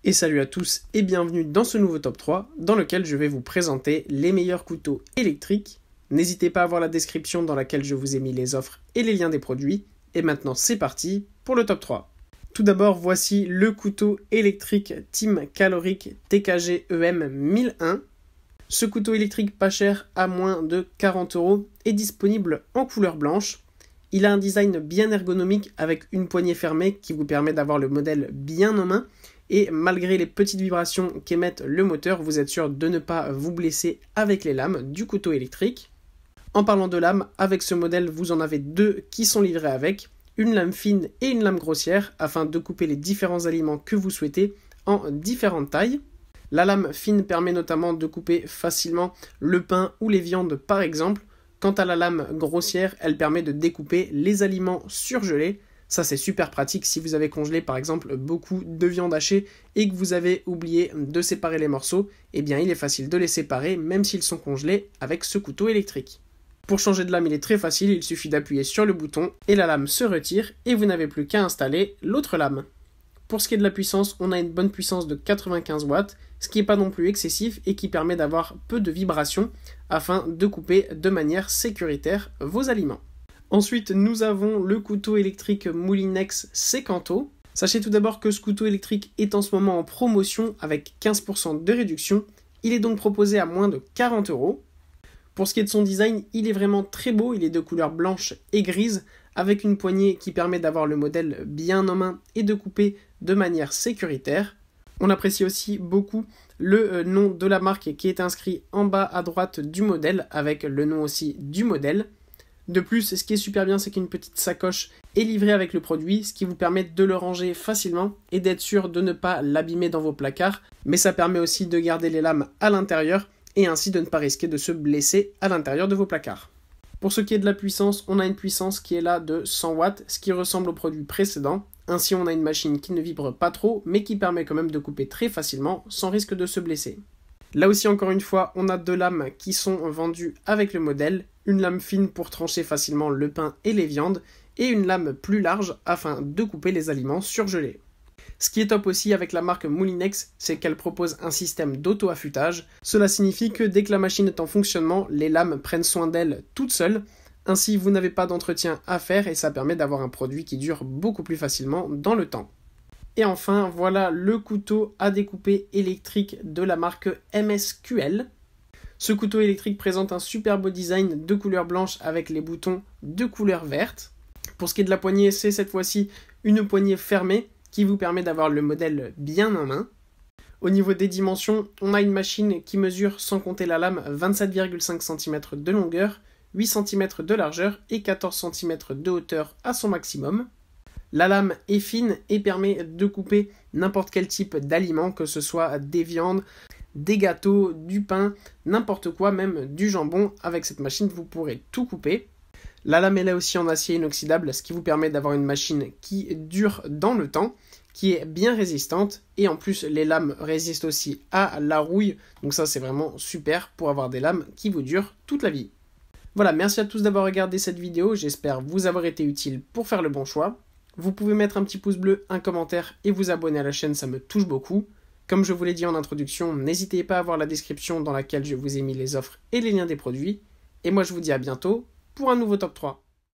Et salut à tous et bienvenue dans ce nouveau top 3 dans lequel je vais vous présenter les meilleurs couteaux électriques. N'hésitez pas à voir la description dans laquelle je vous ai mis les offres et les liens des produits. Et maintenant c'est parti pour le top 3. Tout d'abord voici le couteau électrique Team Caloric TKG EM 1001. Ce couteau électrique pas cher à moins de 40 € est disponible en couleur blanche. Il a un design bien ergonomique avec une poignée fermée qui vous permet d'avoir le modèle bien en main. Et malgré les petites vibrations qu'émette le moteur, vous êtes sûr de ne pas vous blesser avec les lames du couteau électrique. En parlant de lames, avec ce modèle, vous en avez deux qui sont livrées avec, une lame fine et une lame grossière, afin de couper les différents aliments que vous souhaitez en différentes tailles. La lame fine permet notamment de couper facilement le pain ou les viandes par exemple. Quant à la lame grossière, elle permet de découper les aliments surgelés. Ça c'est super pratique si vous avez congelé par exemple beaucoup de viande hachée et que vous avez oublié de séparer les morceaux, eh bien il est facile de les séparer même s'ils sont congelés avec ce couteau électrique. Pour changer de lame il est très facile, il suffit d'appuyer sur le bouton et la lame se retire et vous n'avez plus qu'à installer l'autre lame. Pour ce qui est de la puissance, on a une bonne puissance de 95 watts, ce qui n'est pas non plus excessif et qui permet d'avoir peu de vibrations afin de couper de manière sécuritaire vos aliments. Ensuite, nous avons le couteau électrique Moulinex Secanto. Sachez tout d'abord que ce couteau électrique est en ce moment en promotion avec 15% de réduction. Il est donc proposé à moins de 40 €. Pour ce qui est de son design, il est vraiment très beau. Il est de couleur blanche et grise avec une poignée qui permet d'avoir le modèle bien en main et de couper de manière sécuritaire. On apprécie aussi beaucoup le nom de la marque qui est inscrit en bas à droite du modèle avec le nom aussi du modèle. De plus, ce qui est super bien, c'est qu'une petite sacoche est livrée avec le produit, ce qui vous permet de le ranger facilement et d'être sûr de ne pas l'abîmer dans vos placards. Mais ça permet aussi de garder les lames à l'intérieur et ainsi de ne pas risquer de se blesser à l'intérieur de vos placards. Pour ce qui est de la puissance, on a une puissance qui est là de 100 watts, ce qui ressemble au produit précédent. Ainsi, on a une machine qui ne vibre pas trop, mais qui permet quand même de couper très facilement sans risque de se blesser. Là aussi, encore une fois, on a deux lames qui sont vendues avec le modèle. Une lame fine pour trancher facilement le pain et les viandes, et une lame plus large afin de couper les aliments surgelés. Ce qui est top aussi avec la marque Moulinex, c'est qu'elle propose un système d'auto-affûtage. Cela signifie que dès que la machine est en fonctionnement, les lames prennent soin d'elles toutes seules. Ainsi, vous n'avez pas d'entretien à faire et ça permet d'avoir un produit qui dure beaucoup plus facilement dans le temps. Et enfin, voilà le couteau à découper électrique de la marque MSQL. Ce couteau électrique présente un super beau design de couleur blanche avec les boutons de couleur verte. Pour ce qui est de la poignée, c'est cette fois-ci une poignée fermée qui vous permet d'avoir le modèle bien en main. Au niveau des dimensions, on a une machine qui mesure, sans compter la lame, 27,5 cm de longueur, 8 cm de largeur et 14 cm de hauteur à son maximum. La lame est fine et permet de couper n'importe quel type d'aliment, que ce soit des viandes, des gâteaux, du pain, n'importe quoi, même du jambon. Avec cette machine, vous pourrez tout couper. La lame est là aussi en acier inoxydable, ce qui vous permet d'avoir une machine qui dure dans le temps, qui est bien résistante. Et en plus, les lames résistent aussi à la rouille. Donc ça, c'est vraiment super pour avoir des lames qui vous durent toute la vie. Voilà, merci à tous d'avoir regardé cette vidéo. J'espère vous avoir été utile pour faire le bon choix. Vous pouvez mettre un petit pouce bleu, un commentaire et vous abonner à la chaîne, ça me touche beaucoup. Comme je vous l'ai dit en introduction, n'hésitez pas à voir la description dans laquelle je vous ai mis les offres et les liens des produits. Et moi je vous dis à bientôt pour un nouveau top 3.